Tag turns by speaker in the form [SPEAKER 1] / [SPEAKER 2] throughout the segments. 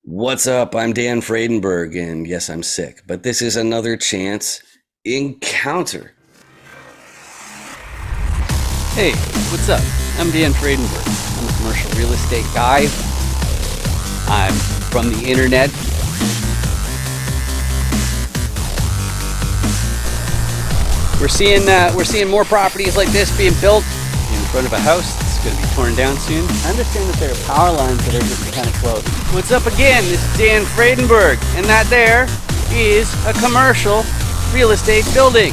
[SPEAKER 1] What's up? I'm Dan Fredenberg, and yes, I'm sick, but this is another chance encounter.
[SPEAKER 2] Hey, what's up? I'm Dan Fredenberg. I'm a commercial real estate guy. I'm from the internet. We're seeing more properties like this being built in front of a house that's going to be torn down soon. I understand that there are power lines that are getting kind of close. What's up again? This is Dan Fredenberg, and that there is a commercial real estate building.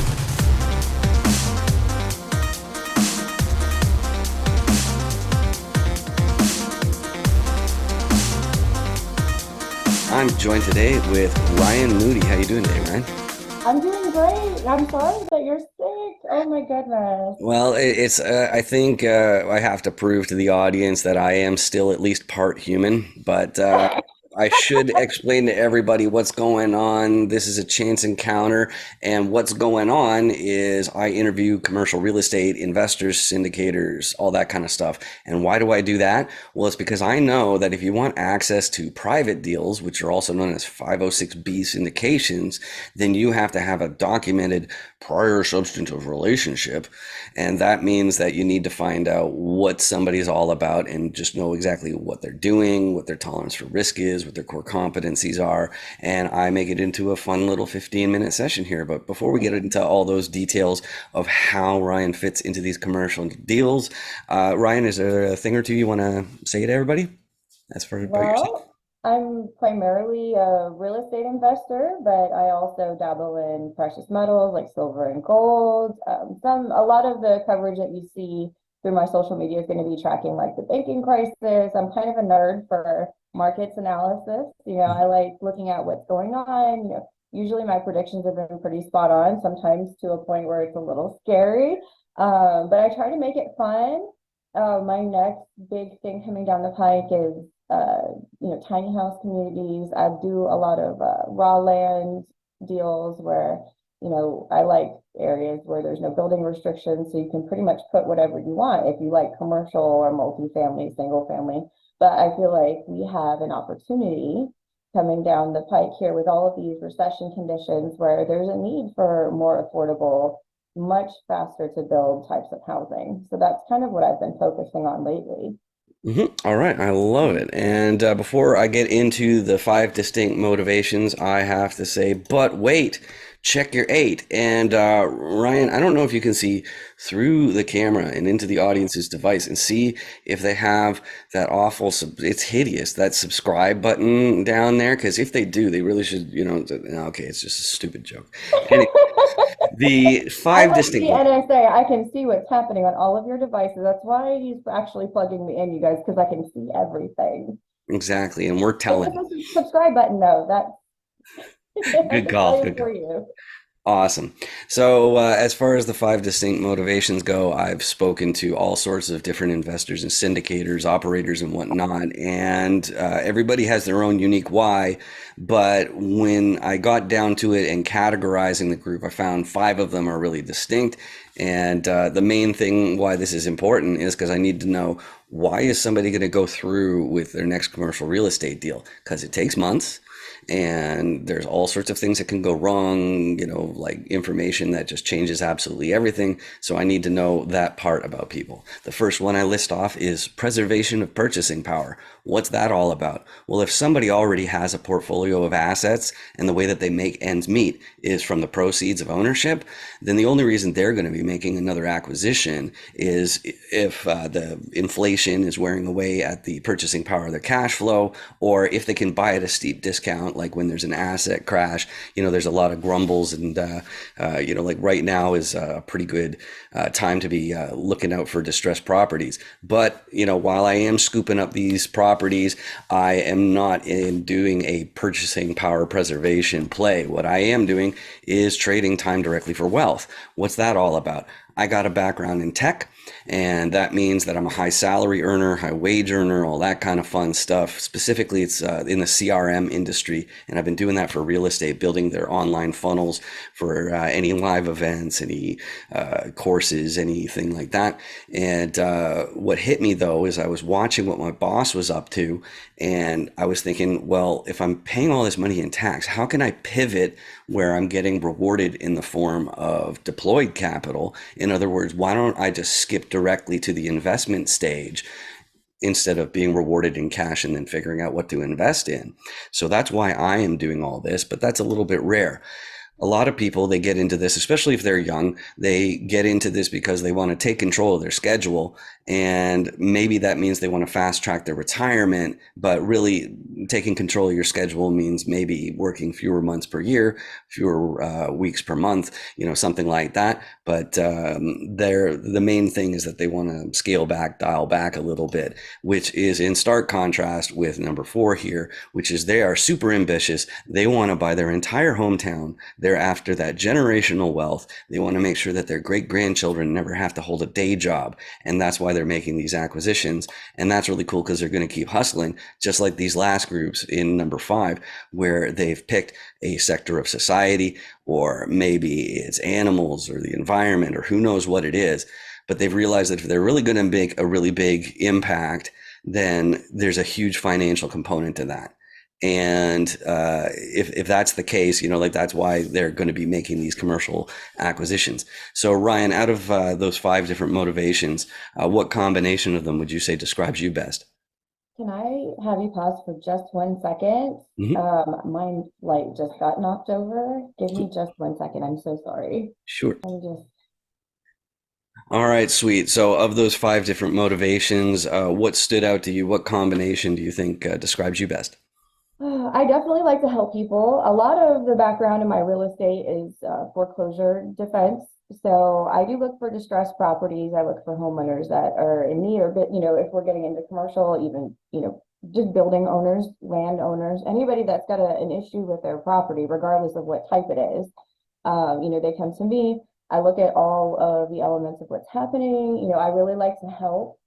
[SPEAKER 1] I'm joined today with Ryan Moody. How you doing today, Ryan?
[SPEAKER 3] I'm doing great. I'm sorry that you're sick. Oh my goodness.
[SPEAKER 1] Well, it's. I think I have to prove to the audience that I am still at least part human, but I should explain to everybody what's going on. This is a chance encounter, and what's going on is I interview commercial real estate investors, syndicators, all that kind of stuff. And why do I do that? Well, it's because I know that if you want access to private deals, which are also known as 506B syndications, then you have to have a documented prior substantive relationship. And that means that you need to find out what somebody's all about and just know exactly what they're doing, what their tolerance for risk is, what their core competencies are. And I make it into a fun little 15-minute session here. But before we get into all those details of how Ryan fits into these commercial deals, Ryan, is there a thing or two you want to say to everybody? That's for about yourself.
[SPEAKER 3] Well, I'm primarily a real estate investor, but I also dabble in precious metals like silver and gold. A lot of the coverage that you see through my social media is going to be tracking like the banking crisis. I'm kind of a nerd for markets analysis. I like looking at what's going on. Usually my predictions have been pretty spot on, sometimes to a point where it's a little scary. But I try to make it fun. My next big thing coming down the pike is tiny house communities. I do a lot of raw land deals where, I like areas where there's no building restrictions, so you can pretty much put whatever you want if you like commercial or multifamily, single family. But I feel like we have an opportunity coming down the pike here with all of these recession conditions where there's a need for more affordable, much faster to build types of housing. So that's kind of what I've been focusing on lately.
[SPEAKER 1] All right, I love it. And before I get into the five distinct motivations, I have to say, but wait, check your eight. And Ryan, I don't know if you can see through the camera and into the audience's device and see if they have that awful, it's hideous, that subscribe button down there. Because if they do, they really should, okay, it's just a stupid joke. Anyway, the
[SPEAKER 3] I
[SPEAKER 1] five
[SPEAKER 3] like the
[SPEAKER 1] distinct,
[SPEAKER 3] NSA. I can see what's happening on all of your devices. That's why he's actually plugging me in, you guys, because I can see everything.
[SPEAKER 1] exactly. And we're
[SPEAKER 3] Hit
[SPEAKER 1] telling.
[SPEAKER 3] the subscribe button, though. That's
[SPEAKER 1] Good call.
[SPEAKER 3] excited
[SPEAKER 1] Good call.
[SPEAKER 3] for you.
[SPEAKER 1] Awesome. So, as far as the five distinct motivations go, I've spoken to all sorts of different investors and syndicators, operators, and whatnot, and everybody has their own unique why. But when I got down to it and categorizing the group, I found five of them are really distinct. And the main thing why this is important is because I need to know why is somebody going to go through with their next commercial real estate deal? Because it takes months and there's all sorts of things that can go wrong, like information that just changes absolutely everything. So I need to know that part about people. The first one I list off is preservation of purchasing power. What's that all about? Well, if somebody already has a portfolio of assets and the way that they make ends meet is from the proceeds of ownership, then the only reason they're going to be making another acquisition is if the inflation is wearing away at the purchasing power of their cash flow, or if they can buy at a steep discount, like when there's an asset crash. There's a lot of grumbles, and like right now is a pretty good time to be looking out for distressed properties. But while I am scooping up these properties, I am not in doing a purchasing power preservation play. What I am doing is trading time directly for wealth. What's that all about? I got a background in tech, and that means that I'm a high salary earner, high wage earner, all that kind of fun stuff. Specifically, it's in the CRM industry, and I've been doing that for real estate, building their online funnels for any live events, any courses, anything like that. And what hit me though is I was watching what my boss was up to, and I was thinking, well, if I'm paying all this money in tax, how can I pivot where I'm getting rewarded in the form of deployed capital? In other words, why don't I just skip directly to the investment stage instead of being rewarded in cash and then figuring out what to invest in? So that's why I am doing all this, but that's a little bit rare. A lot of people, they get into this, especially if they're young, they get into this because they want to take control of their schedule. And maybe that means they want to fast track their retirement, but really taking control of your schedule means maybe working fewer months per year, fewer weeks per month, something like that. But the main thing is that they want to scale back, dial back a little bit, which is in stark contrast with number 4 here, which is they are super ambitious. They want to buy their entire hometown. They're after that generational wealth. They want to make sure that their great grandchildren never have to hold a day job. And that's why they're making these acquisitions. And that's really cool because they're going to keep hustling, just like these last groups in number 5, where they've picked a sector of society, or maybe it's animals or the environment or who knows what it is. But they've realized that if they're really going to make a really big impact, then there's a huge financial component to that. And if that's the case, like that's why they're going to be making these commercial acquisitions. So Ryan, out of those 5 different motivations, what combination of them would you say describes you best?
[SPEAKER 3] Can I have you pause for just 1 second?
[SPEAKER 1] Hmm.
[SPEAKER 3] My light just got knocked over. Give me just 1 second. I'm so sorry.
[SPEAKER 1] Sure.
[SPEAKER 3] Let me just.
[SPEAKER 1] All right, sweet. So of those 5 different motivations, what stood out to you? What combination do you think describes you best?
[SPEAKER 3] I definitely like to help people. A lot of the background in my real estate is foreclosure defense. So I do look for distressed properties. I look for homeowners that are in need, or if we're getting into commercial, even, just building owners, landowners, anybody that's got an issue with their property, regardless of what type it is. They come to me. I look at all of the elements of what's happening. I really like to help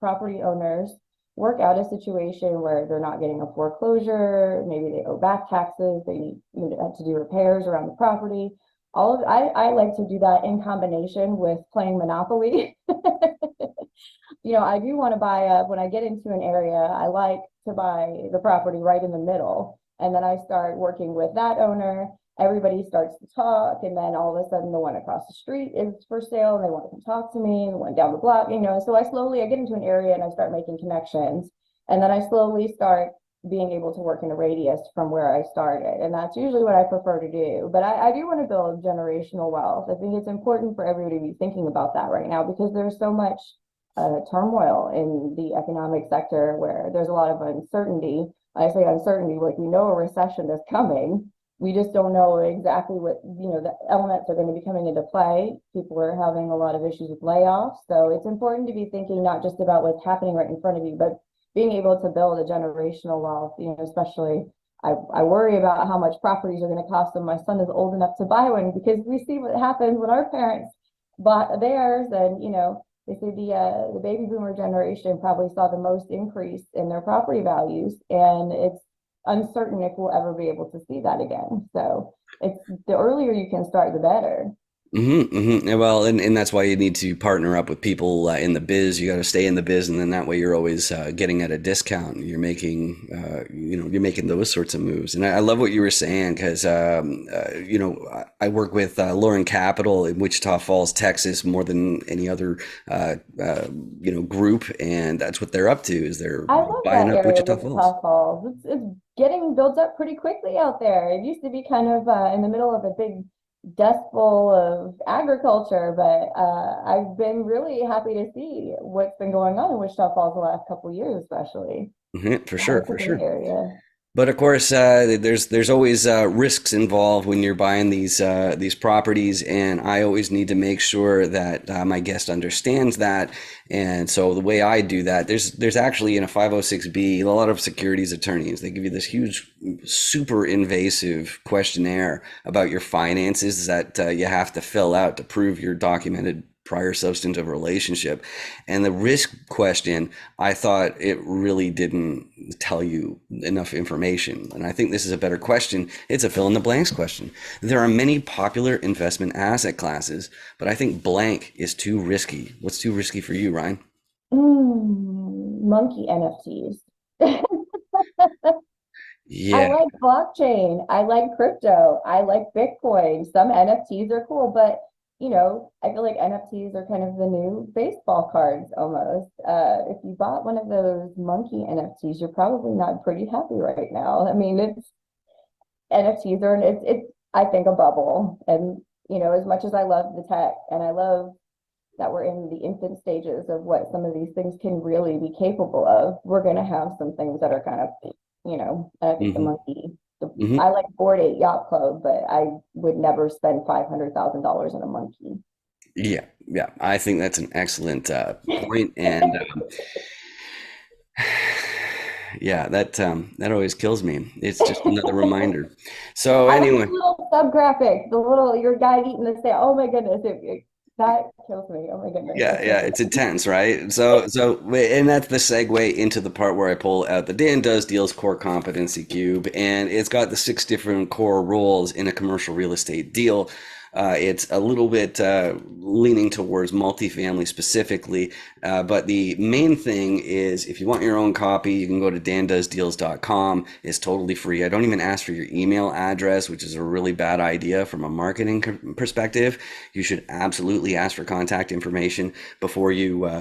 [SPEAKER 3] property owners work out a situation where they're not getting a foreclosure. Maybe they owe back taxes. They need to do repairs around the property. I like to do that in combination with playing Monopoly. I do want to buy up when I get into an area. I like to buy the property right in the middle, and then I start working with that owner. Everybody starts to talk, and then all of a sudden the one across the street is for sale and they want to come talk to me. The one down the block, so I get into an area and I start making connections, and then I slowly start being able to work in a radius from where I started. And that's usually what I prefer to do. But I do want to build generational wealth. I think it's important for everybody to be thinking about that right now, because there's so much turmoil in the economic sector where there's a lot of uncertainty. I say uncertainty, like we know a recession is coming. We just don't know exactly what, the elements are going to be coming into play. People are having a lot of issues with layoffs. So it's important to be thinking not just about what's happening right in front of you, but being able to build a generational wealth, especially I worry about how much properties are going to cost them. My son is old enough to buy one, because we see what happens when our parents bought theirs. And, they say the baby boomer generation probably saw the most increase in their property values. And it's uncertain if we'll ever be able to see that again. So it's the earlier you can start, the better.
[SPEAKER 1] Well, and that's why you need to partner up with people in the biz. You got to stay in the biz, and then that way you're always getting at a discount. You're making those sorts of moves. And I love what you were saying, because I work with Lauren Capital in Wichita Falls, Texas, more than any other group, and that's what they're up to, is they're
[SPEAKER 3] I love
[SPEAKER 1] buying
[SPEAKER 3] that
[SPEAKER 1] up
[SPEAKER 3] area of
[SPEAKER 1] Wichita Falls.
[SPEAKER 3] Wichita Falls. It's getting built up pretty quickly out there. It used to be kind of in the middle of a big dust bowl of agriculture, but I've been really happy to see what's been going on in Wichita Falls the last couple of years, especially.
[SPEAKER 1] For
[SPEAKER 3] Yeah,
[SPEAKER 1] sure,
[SPEAKER 3] it's a
[SPEAKER 1] for
[SPEAKER 3] great
[SPEAKER 1] sure.
[SPEAKER 3] area.
[SPEAKER 1] But of course, there's always risks involved when you're buying these properties, and I always need to make sure that my guest understands that. And so the way I do that, there's actually in a 506B a lot of securities attorneys. They give you this huge, super invasive questionnaire about your finances that you have to fill out to prove your documented prior substantive relationship. And the risk question, I thought it really didn't tell you enough information. And I think this is a better question. It's a fill in the blanks question. There are many popular investment asset classes, but I think blank is too risky. What's too risky for you, Ryan?
[SPEAKER 3] Monkey NFTs. I
[SPEAKER 1] Yeah.
[SPEAKER 3] like blockchain. I like crypto. I like Bitcoin. Some NFTs are cool, but I feel like NFTs are kind of the new baseball cards almost. If you bought one of those monkey NFTs, you're probably not pretty happy right now. I mean, it's NFTs are it's I think a bubble. And as much as I love the tech and I love that we're in the infant stages of what some of these things can really be capable of, we're going to have some things that are kind of, I think the
[SPEAKER 1] Hmm.
[SPEAKER 3] monkey,
[SPEAKER 1] Hmm.
[SPEAKER 3] I like Board 8 Yacht Club, but I would never spend $500,000 on a monkey.
[SPEAKER 1] Yeah. Yeah. I think that's an excellent point. And yeah, that always kills me. It's just another reminder. So
[SPEAKER 3] I like
[SPEAKER 1] anyway.
[SPEAKER 3] the little sub graphic, the little your guy eating the sale. Oh my goodness, that kills me. Oh my goodness, I
[SPEAKER 1] Yeah,
[SPEAKER 3] can't
[SPEAKER 1] yeah,
[SPEAKER 3] do
[SPEAKER 1] it's
[SPEAKER 3] that.
[SPEAKER 1] intense, right? And that's the segue into the part where I pull out the Dan Does Deals Core Competency Cube, and it's got the six different core rules in a commercial real estate deal. It's a little bit leaning towards multifamily specifically, but the main thing is if you want your own copy, you can go to dandoesdeals.com. It's totally free. I don't even ask for your email address, which is a really bad idea from a marketing perspective. You should absolutely ask for contact information before you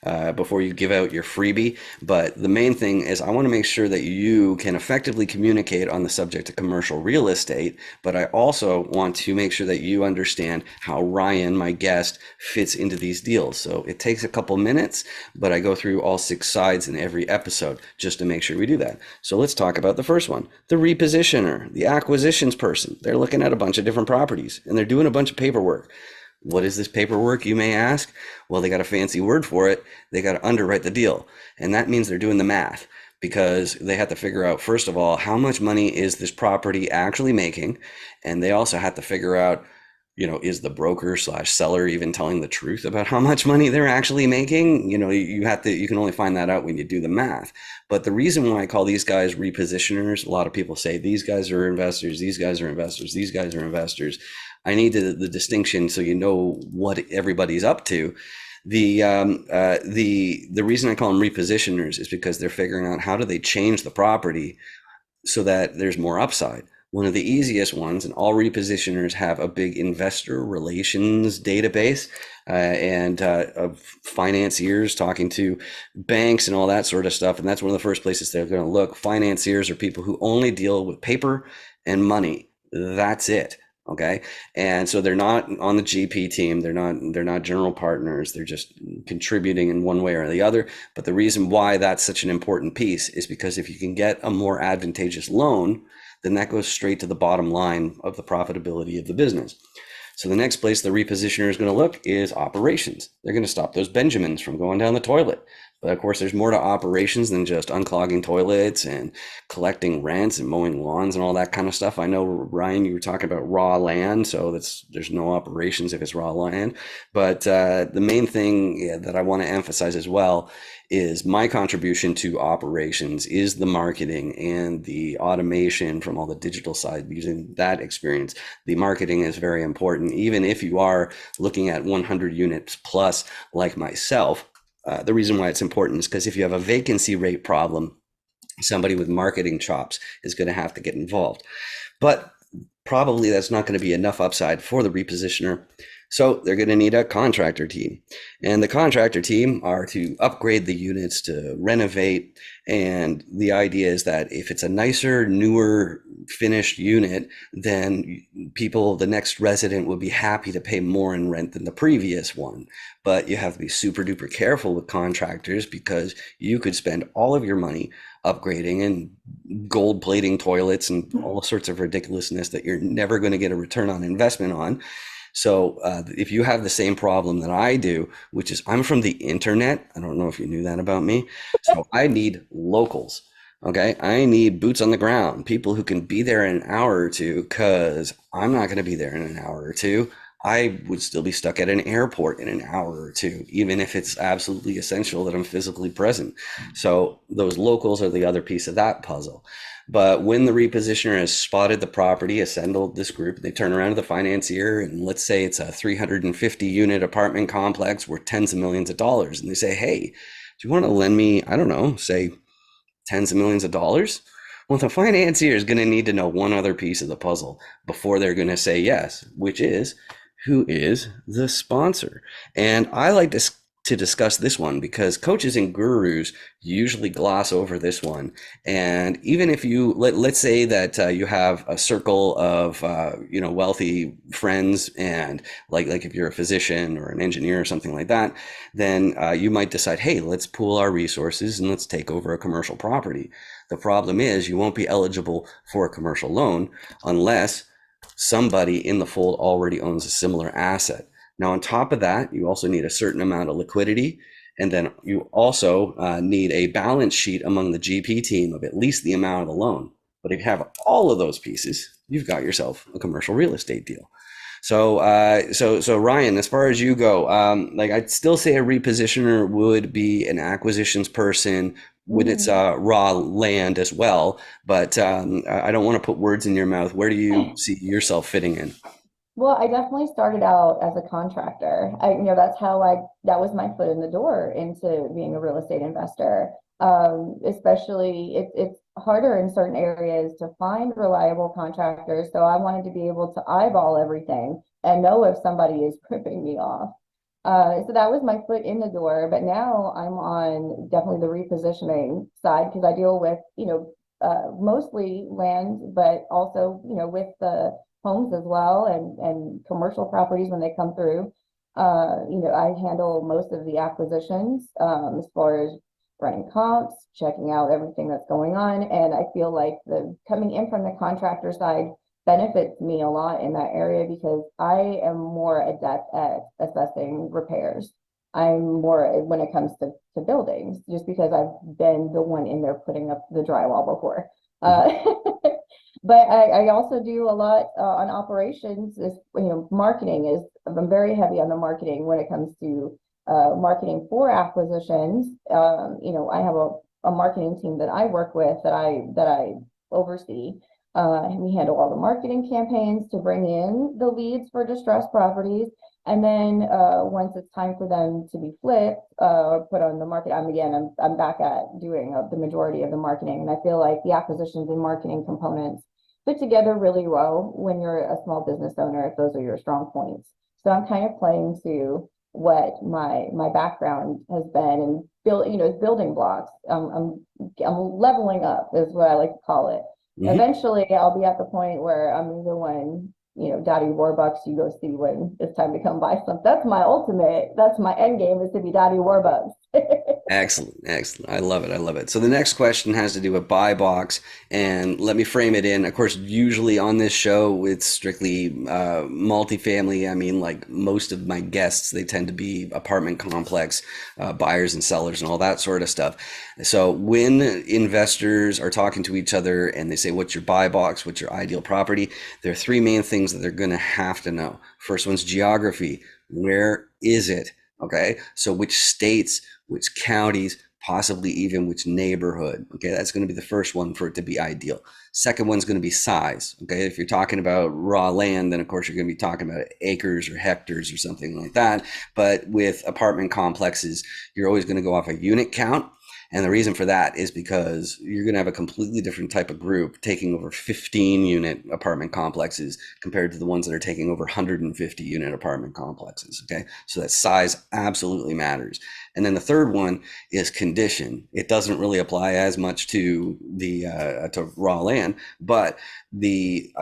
[SPEAKER 1] give out your freebie. But the main thing is I want to make sure that you can effectively communicate on the subject of commercial real estate, but I also want to make sure that you understand how Ryan, my guest, fits into these deals. So it takes a couple minutes, but I go through all six sides in every episode just to make sure we do that. So let's talk about the first one, the repositioner, the acquisitions person. They're looking at a bunch of different properties and they're doing a bunch of paperwork. What is this paperwork, you may ask? Well, they got a fancy word for it. They got to underwrite the deal. And that means they're doing the math because they have to figure out, first of all, how much money is this property actually making? And they also have to figure out, is the broker slash seller even telling the truth about how much money they're actually making? You can only find that out when you do the math. But the reason why I call these guys repositioners, a lot of people say these guys are investors, these guys are investors, these guys are investors. I need the distinction so you know what everybody's up to. The reason I call them repositioners is because they're figuring out how do they change the property so that there's more upside. One of the easiest ones, and all repositioners have a big investor relations database and of financiers talking to banks and all that sort of stuff. And that's one of the first places they're going to look. Financiers are people who only deal with paper and money. That's it. Okay. And so they're not on the GP team. They're not general partners. They're just contributing in one way or the other. But the reason why that's such an important piece is because if you can get a more advantageous loan, then that goes straight to the bottom line of the profitability of the business. So the next place the repositioner is going to look is operations. They're going to stop those Benjamins from going down the toilet. But of course, there's more to operations than just unclogging toilets and collecting rents and mowing lawns and all that kind of stuff. I know, Ryan, you were talking about raw land, so there's no operations if it's raw land. But the main thing that I want to emphasize as well is my contribution to operations is the marketing and the automation from all the digital side. Using that experience, the marketing is very important. Even if you are looking at 100 units plus like myself, the reason why it's important is because if you have a vacancy rate problem, somebody with marketing chops is going to have to get involved. But probably that's not going to be enough upside for the repositioner. So they're going to need a contractor team. And the contractor team are to upgrade the units, to renovate. And the idea is that if it's a nicer, newer, finished unit, then the next resident will be happy to pay more in rent than the previous one. But you have to be super duper careful with contractors because you could spend all of your money upgrading and gold plating toilets and all sorts of ridiculousness that you're never going to get a return on investment on. So if you have the same problem that I do, which is I'm from the internet, I don't know if you knew that about me. So I need locals. Okay. I need boots on the ground, people who can be there in an hour or two, because I'm not going to be there in an hour or two. I would still be stuck at an airport in an hour or two, even if it's absolutely essential that I'm physically present. So those locals are the other piece of that puzzle. But when the repositioner has spotted the property, assembled this group, they turn around to the financier, and let's say it's a 350 unit apartment complex worth tens of millions of dollars. And they say, hey, do you want to lend me, I don't know, say tens of millions of dollars? Well, the financier is going to need to know one other piece of the puzzle before they're going to say yes, which is who is the sponsor? And I like to discuss this one because coaches and gurus usually gloss over this one. And even if you let's say that you have a circle of wealthy friends, and like if you're a physician or an engineer or something like that, then you might decide, hey, let's pool our resources and let's take over a commercial property. The problem is you won't be eligible for a commercial loan unless somebody in the fold already owns a similar asset. Now, on top of that, you also need a certain amount of liquidity. And then you also need a balance sheet among the GP team of at least the amount of the loan. But if you have all of those pieces, you've got yourself a commercial real estate deal. So, so Ryan, as far as you go, like I'd still say a repositioner would be an acquisitions person when it's raw land as well. But I don't want to put words in your mouth. Where do you see yourself fitting in?
[SPEAKER 3] Well, I definitely started out as a contractor. That was my foot in the door into being a real estate investor. Especially it's harder in certain areas to find reliable contractors. So I wanted to be able to eyeball everything and know if somebody is ripping me off. So that was my foot in the door. But now I'm on definitely the repositioning side because I deal with, mostly land, but also, with the homes as well and commercial properties when they come through. I handle most of the acquisitions as far as running comps, checking out everything that's going on. And I feel like the coming in from the contractor side benefits me a lot in that area because I am more adept at assessing repairs. I'm more when it comes to buildings, just because I've been the one in there putting up the drywall before. Uh, but I also do a lot on operations. Is marketing is I'm very heavy on the marketing when it comes to marketing for acquisitions. I have a marketing team that I work with that I oversee. And we handle all the marketing campaigns to bring in the leads for distressed properties. And then once it's time for them to be flipped or put on the market, I'm back at doing the majority of the marketing. And I feel like the acquisitions and marketing components fit together really well when you're a small business owner, if those are your strong points. So I'm kind of playing to what my background has been and building blocks. I'm leveling up is what I like to call it.
[SPEAKER 1] Mhm.
[SPEAKER 3] Eventually, I'll be at the point where I'm the one, Daddy Warbucks, you go see when it's time to come buy something. That's my end game is to be Daddy Warbucks.
[SPEAKER 1] Excellent, excellent. I love it. I love it. So the next question has to do with buy box, and let me frame it in. Of course, usually on this show, it's strictly multifamily. I mean, like most of my guests, they tend to be apartment complex buyers and sellers and all that sort of stuff. So when investors are talking to each other and they say, "What's your buy box? What's your ideal property?" There are three main things that they're going to have to know. First one's geography. Where is it? Okay, so which states, which counties, possibly even which neighborhood. Okay, that's going to be the first one for it to be ideal. Second one's going to be size. Okay, if you're talking about raw land, then of course you're going to be talking about acres or hectares or something like that. But with apartment complexes, you're always going to go off a unit count. And the reason for that is because you're going to have a completely different type of group taking over 15 unit apartment complexes compared to the ones that are taking over 150 unit apartment complexes. Okay. So that size absolutely matters. And then the third one is condition. It doesn't really apply as much to the to raw land, but the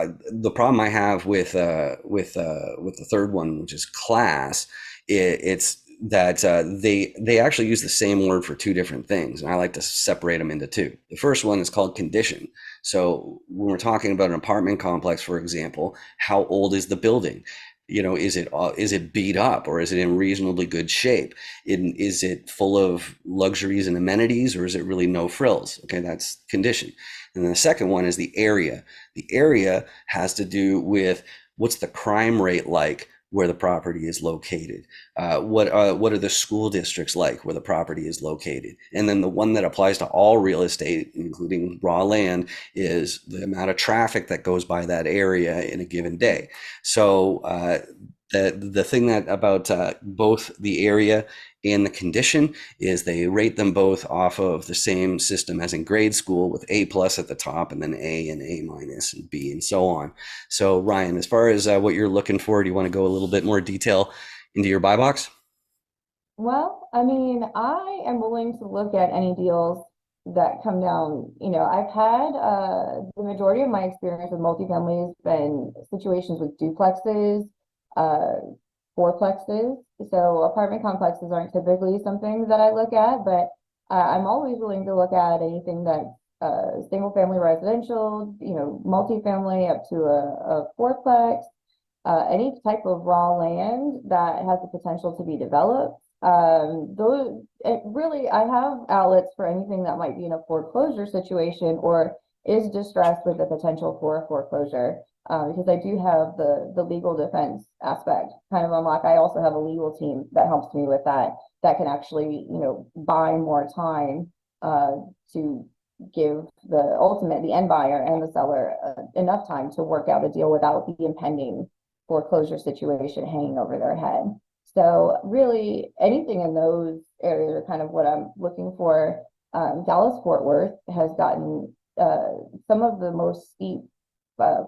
[SPEAKER 1] problem I have with the third one, which is class, it's that they actually use the same word for two different things, and I like to separate them into two. The first one is called condition. So when we're talking about an apartment complex, for example, how old is the building? Is it beat up, or is it in reasonably good shape? Is it full of luxuries and amenities, or is it really no frills? Okay, that's condition. And then the second one is the area. The area has to do with what's the crime rate like where the property is located. What are the school districts like where the property is located? And then the one that applies to all real estate, including raw land, is the amount of traffic that goes by that area in a given day. So the thing that about both the area and the condition is they rate them both off of the same system as in grade school, with A plus at the top and then A and A minus and B and so on. So Ryan, as far as what you're looking for, do you want to go a little bit more detail into your buy box?
[SPEAKER 3] Well, I mean, I am willing to look at any deals that come down. I've had the majority of my experience with multifamily has been situations with duplexes, uh, fourplexes. So apartment complexes aren't typically something that I look at, but I'm always willing to look at anything that's single family residential, multifamily up to a fourplex, any type of raw land that has the potential to be developed. Those it really, I have outlets for anything that might be in a foreclosure situation or is distressed with the potential for a foreclosure. Because I do have the legal defense aspect kind of unlocked. I also have a legal team that helps me with that, that can actually, buy more time to give the end buyer and the seller enough time to work out a deal without the impending foreclosure situation hanging over their head. So really anything in those areas are kind of what I'm looking for. Dallas Fort Worth has gotten some of the most steep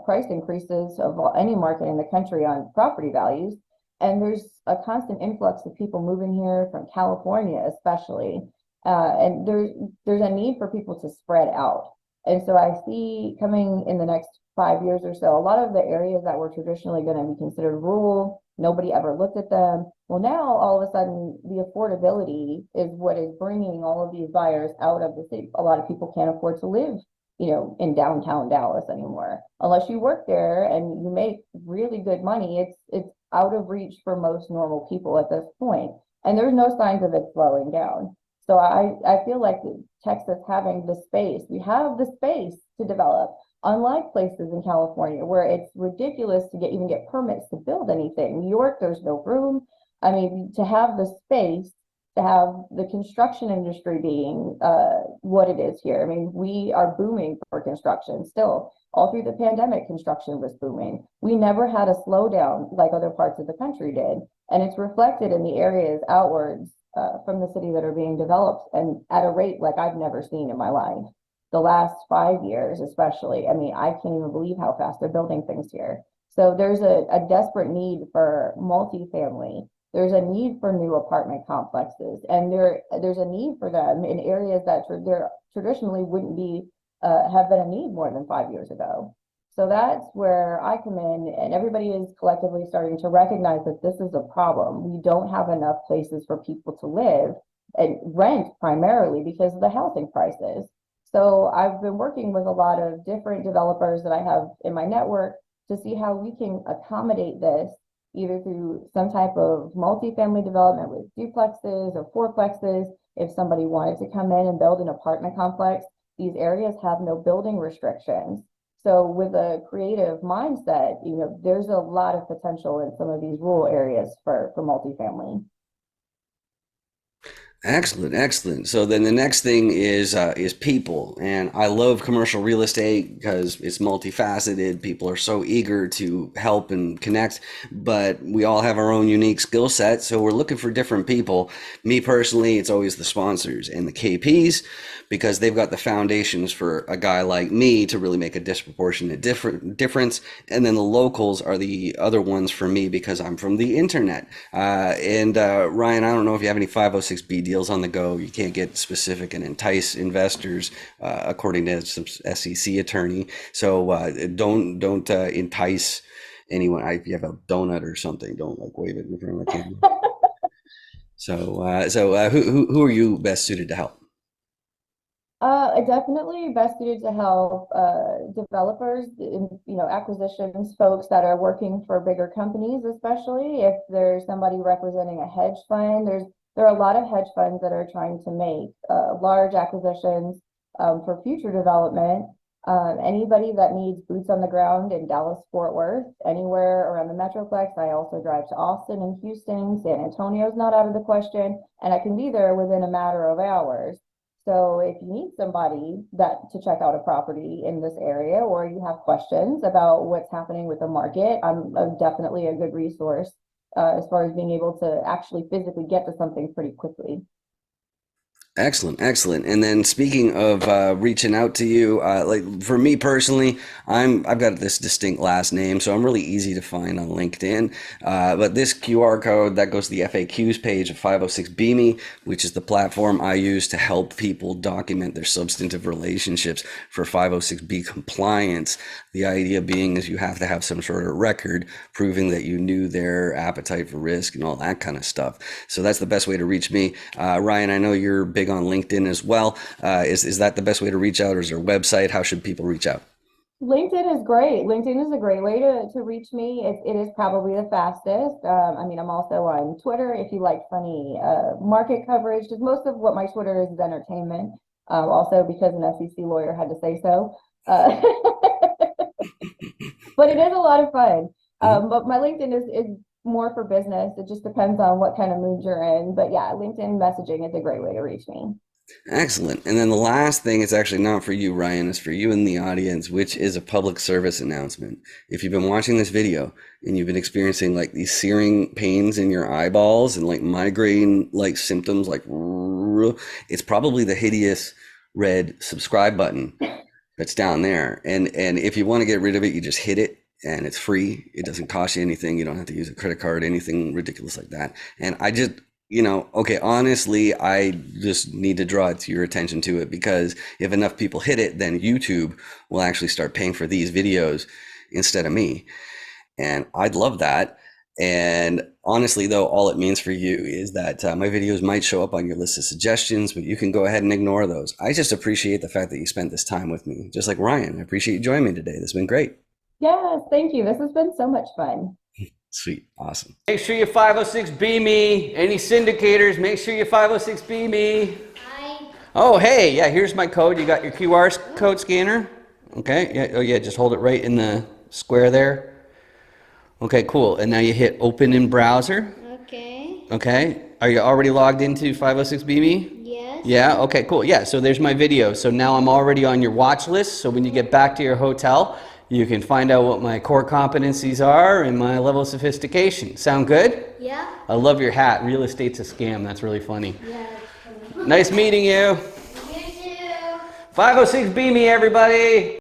[SPEAKER 3] price increases of any market in the country on property values. And there's a constant influx of people moving here from California, especially. And there's a need for people to spread out. And so I see coming in the next 5 years or so, a lot of the areas that were traditionally going to be considered rural, nobody ever looked at them. Well, now all of a sudden, the affordability is what is bringing all of these buyers out of the city. A lot of people can't afford to live, in downtown Dallas anymore. Unless you work there and you make really good money, it's out of reach for most normal people at this point. And there's no signs of it slowing down. So I feel like Texas having the space, we have the space to develop, unlike places in California where it's ridiculous to even get permits to build anything. New York, there's no room. I mean, to have the space, to have the construction industry being what it is here. I mean, we are booming for construction still. All through the pandemic, construction was booming. We never had a slowdown like other parts of the country did. And it's reflected in the areas outwards from the city that are being developed and at a rate like I've never seen in my life. The last 5 years, especially, I mean, I can't even believe how fast they're building things here. So there's a desperate need for multifamily. There's a need for new apartment complexes, and there's a need for them in areas that there traditionally wouldn't be have been a need more than 5 years ago. So that's where I come in, and everybody is collectively starting to recognize that this is a problem. We don't have enough places for people to live and rent primarily because of the housing prices. So I've been working with a lot of different developers that I have in my network to see how we can accommodate this either through some type of multifamily development with duplexes or fourplexes. If somebody wanted to come in and build an apartment complex, these areas have no building restrictions. So with a creative mindset, there's a lot of potential in some of these rural areas for multifamily.
[SPEAKER 1] Excellent, excellent. So then the next thing is people, and I love commercial real estate because it's multifaceted. People are so eager to help and connect, but we all have our own unique skill set, so we're looking for different people. Me personally, it's always the sponsors and the KPs because they've got the foundations for a guy like me to really make a disproportionate difference, and then the locals are the other ones for me because I'm from the internet. And Ryan, I don't know if you have any 506B deals on the go. You can't get specific and entice investors, according to some SEC attorney. So don't entice anyone. If you have a donut or something, don't like wave it in front of the camera. So who are you best suited to help?
[SPEAKER 3] Definitely best suited to help developers, acquisitions folks that are working for bigger companies, especially if there's somebody representing a hedge fund. There are a lot of hedge funds that are trying to make large acquisitions for future development. Anybody that needs boots on the ground in Dallas, Fort Worth, anywhere around the Metroplex. I also drive to Austin and Houston. San Antonio's not out of the question, and I can be there within a matter of hours. So if you need somebody that to check out a property in this area, or you have questions about what's happening with the market, I'm definitely a good resource as far as being able to actually physically get to something pretty quickly.
[SPEAKER 1] Excellent, excellent. And then speaking of reaching out to you, like for me personally, I've got this distinct last name, so I'm really easy to find on LinkedIn. But this QR code that goes to the FAQs page of 506 BME, which is the platform I use to help people document their substantive relationships for 506B compliance. The idea being is you have to have some sort of record proving that you knew their appetite for risk and all that kind of stuff. So that's the best way to reach me. Ryan, I know you're big on LinkedIn as well. Is that the best way to reach out, or is there a website? How should people reach out?
[SPEAKER 3] LinkedIn is great. LinkedIn is a great way to reach me. It is probably the fastest. I mean, I'm also on Twitter if you like funny market coverage, because most of what my Twitter is entertainment. Also because an SEC lawyer had to say so. But it is a lot of fun.
[SPEAKER 1] Mhm.
[SPEAKER 3] But my LinkedIn is more for business. It just depends on what kind of mood you're in. But yeah, LinkedIn messaging is a great way to reach me.
[SPEAKER 1] Excellent. And then the last thing is actually not for you, Ryan, it's for you in the audience, which is a public service announcement. If you've been watching this video and you've been experiencing like these searing pains in your eyeballs and like migraine like symptoms, like it's probably the hideous red subscribe button that's down there. And if you want to get rid of it, you just hit it and it's free. It doesn't cost you anything. You don't have to use a credit card, anything ridiculous like that. And I just, okay, honestly, I just need to draw it to your attention to it because if enough people hit it, then YouTube will actually start paying for these videos instead of me. And I'd love that. And honestly, though, all it means for you is that my videos might show up on your list of suggestions, but you can go ahead and ignore those. I just appreciate the fact that you spent this time with me. Just like Ryan, I appreciate you joining me today. This has been great.
[SPEAKER 3] Yes, thank you. This has been so much fun.
[SPEAKER 1] Sweet. Awesome.
[SPEAKER 2] Make sure you 506B me. Any syndicators, make sure you 506B me.
[SPEAKER 4] Hi.
[SPEAKER 2] Oh, hey, yeah, here's my code. You got your QR code scanner? Okay, yeah, oh yeah, just hold it right in the square there. Okay, cool. And now you hit open in browser.
[SPEAKER 4] Okay.
[SPEAKER 2] Okay, are you already logged into 506B me?
[SPEAKER 4] Yes.
[SPEAKER 2] Yeah, okay, cool. Yeah, so there's my video. So now I'm already on your watch list. So when you get back to your hotel, you can find out what my core competencies are and my level of sophistication. Sound good?
[SPEAKER 4] Yeah.
[SPEAKER 2] I love your hat. Real estate's a scam. That's really funny.
[SPEAKER 4] Yeah.
[SPEAKER 2] Nice meeting you.
[SPEAKER 4] You too.
[SPEAKER 2] 506B me, everybody.